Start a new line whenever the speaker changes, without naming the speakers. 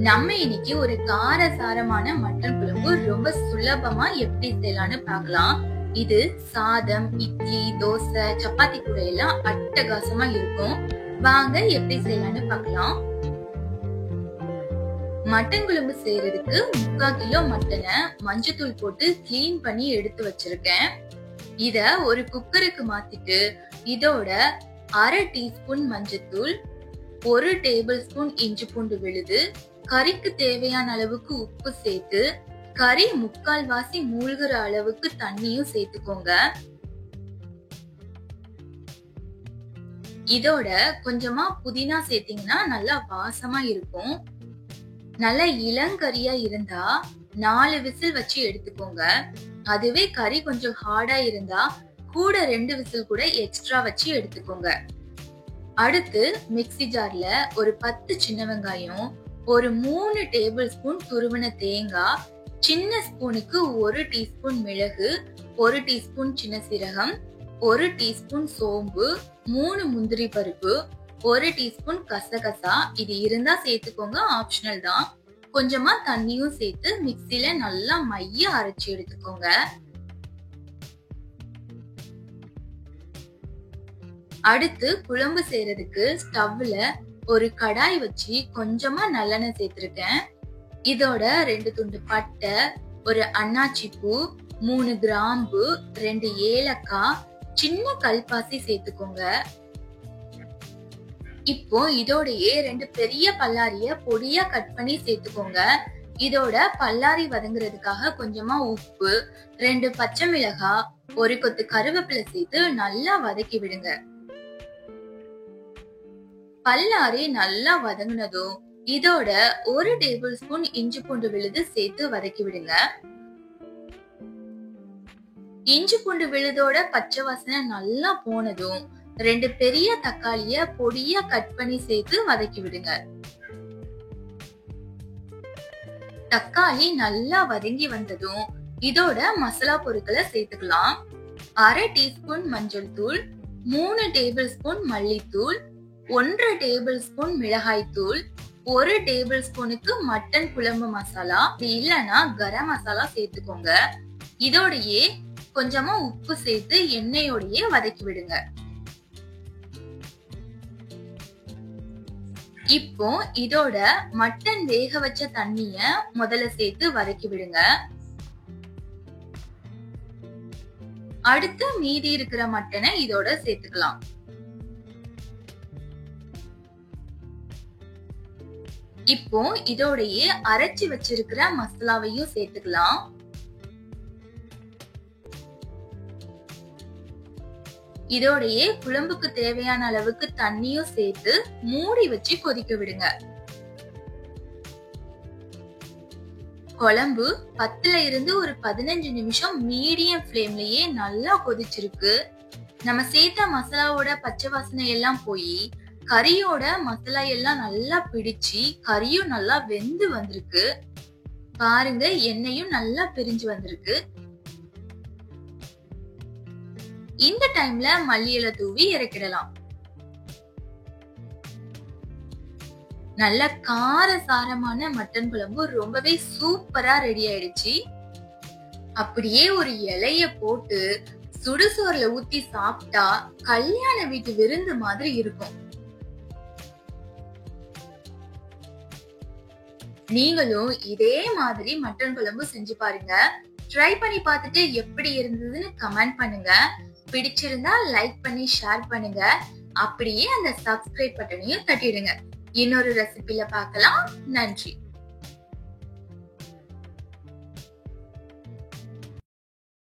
நம்ம இன்னைக்கு ஒரு காரசாரமான மட்டன் குழம்பு ரொம்ப சுலபமா எப்படி செய்யலாம்னு பார்க்கலாம். இது சாதம், இட்லி, தோசை, சப்பாத்தி கூட எல்லாம் அட்டகாசமா இருக்கும். வாங்க எப்படி செய்யலாம்னு பார்க்கலாம். மட்டன் குழம்பு செய்யறதுக்கு 3/4 கிலோ மட்டனை மஞ்சத்தூள் போட்டு கிளீன் பண்ணி எடுத்து வச்சிருக்கேன். இத ஒரு குக்கருக்கு மாத்திட்டு இதோட 1/2 டீஸ்பூன் மஞ்சத்தூள், 1 டேபிள் ஸ்பூன் இஞ்சி பூண்டு விழுது, கறிக்கு தேவையான அளவுக்கு உப்பு சேர்த்து கறி 3/4 வாசி மூழ்கிற அளவுக்கு தண்ணியும் சேர்த்துக்கோங்க. இதோட கொஞ்சமா புதினா சேர்த்தீங்கன்னா நல்லா வாசமா இருக்கும். நல்ல இளங்கறியா இருந்தா 4 விசில் வச்சு எடுத்துக்கோங்க. அதுவே கறி கொஞ்சம் ஹார்டா இருந்தா கூட 2 விசில் கூட எக்ஸ்ட்ரா வச்சு எடுத்துக்கோங்க. அடுத்து மிக்ஸி ஜார்ல ஒரு 10 சின்ன வெங்காயம், ஒரு 3 டேபிள் ஸ்பூன் துருவின தேங்காய், சின்ன ஸ்பூனுக்கு 1 டீஸ்பூன் மிளகு, 1 டீஸ்பூன் சின்ன சீரகம், 1 டீஸ்பூன் சோம்பு, 3 முந்திரி பருப்பு, 1 டீஸ்பூன் கசகசா, இது இருந்தா சேர்த்துக்கோங்க, ஆப்ஷனல் தான். கொஞ்சமா தண்ணியும் சேர்த்து மிக்ஸில நல்லா மைய அரைச்சு எடுத்துக்கோங்க. அடுத்து குழம்பு செய்யறதுக்கு ஸ்டவ்ல ஒரு கடாய் வச்சு கொஞ்சமா நல்லெண்ணெய் சேர்த்திருக்கேன். இதோட 2 துண்டு பட்டை, ஒரு அன்னாச்சி பூ, 3 கிராம்பு, 2 ஏலக்காய், சின்ன கல்பாசி சேர்த்துக்கோங்க. இப்போ இதோடயே 2 பெரிய பல்லாரிய பொடியா கட் பண்ணி சேர்த்துக்கோங்க. இதோட பல்லாரி வதங்குறதுக்காக கொஞ்சமா உப்பு, 2 பச்சை மிளகாய், ஒரு கொத்து கருவேப்பிலை சேர்த்து நல்லா வதக்கி விடுங்க. பல்லாரி நல்லா வதங்கினதும் இதோட 1 டேபிள் ஸ்பூன் இஞ்சி பூண்டு விழுது சேர்த்து வதக்கி விடுங்க. இஞ்சி பூண்டு விழுதோட பச்சை வாசனை நல்லா போனதும் 2 பெரிய தக்காளிய பொடியா கட் பண்ணி சேர்த்து வதக்கி விடுங்க. தக்காளி நல்லா வதங்கி வந்ததும் இதோட மசாலா பொருட்களை சேர்த்துக்கலாம். 1/2 டீஸ்பூன் மஞ்சள் தூள், 3 டேபிள் ஸ்பூன் மல்லித்தூள், 1 டேபிள் ஸ்பூன் மிளகாய் தூள், 1 டேபிள் ஸ்பூனுக்கு மட்டன் குழம்பு மசாலா, இல்லனா கரம் மசாலா சேர்த்துக்கோங்க. இதோடயே கொஞ்சமா உப்பு சேர்த்து எண்ணெயோடயே வதக்கி விடுங்க. இப்போ இதோட மட்டன் வேக வச்ச தண்ணிய முதல்ல சேர்த்து வதக்கி விடுங்க. அடுத்து மீதி இருக்கிற மட்டனை இதோட சேர்த்துக்கலாம். இப்போ இதோடயே அரைச்சு வச்சிருக்கிற மசாலாவையும் சேர்த்துக்கலாம். இதோடயே குழம்புக்கு தேவையான அளவுக்கு தண்ணியும் சேர்த்து மூடி வச்சு கொதிக்க விடுங்க. குழம்பு 10ல இருந்து ஒரு 15 நிமிஷம் மீடியம் ஃப்ளேம்லயே நல்லா கொதிச்சிருக்கு. நம்ம சேர்த்த மசாலாவோட பச்சை வாசனை எல்லாம் போய் கறியோட மசாலா எல்லாம் நல்லா பிடிச்சு கறியும் நல்லா வெந்து வந்திருக்கு. பாருங்க, எண்ணெயும் நல்லா பிரிஞ்சு வந்திருக்கு. இந்த டைம்ல மல்லி இலை தூவி இறக்கிடலாம். நல்ல காரசாரமான மட்டன் குழம்பு ரொம்பவே சூப்பரா ரெடி ஆயிடுச்சு. அப்படியே ஒரு இலைய போட்டு சுடுசோறுல ஊத்தி சாப்பிட்டா கல்யாண வீட்டு விருந்து மாதிரி இருக்கும். நீங்களும் இதே மாதிரி மட்டன் குழம்பு செஞ்சு பாருங்க. ட்ரை பண்ணி பார்த்துட்டு எப்படி இருந்ததுன்னு கமெண்ட் பண்ணுங்க. பிடிச்சிருந்தா லைக் பண்ணி ஷேர் பண்ணுங்க. அப்படியே அந்த சப்ஸ்கிரைப் பட்டனையும் தட்டிடுங்க. இன்னொரு ரெசிபில பார்க்கலாம். நன்றி.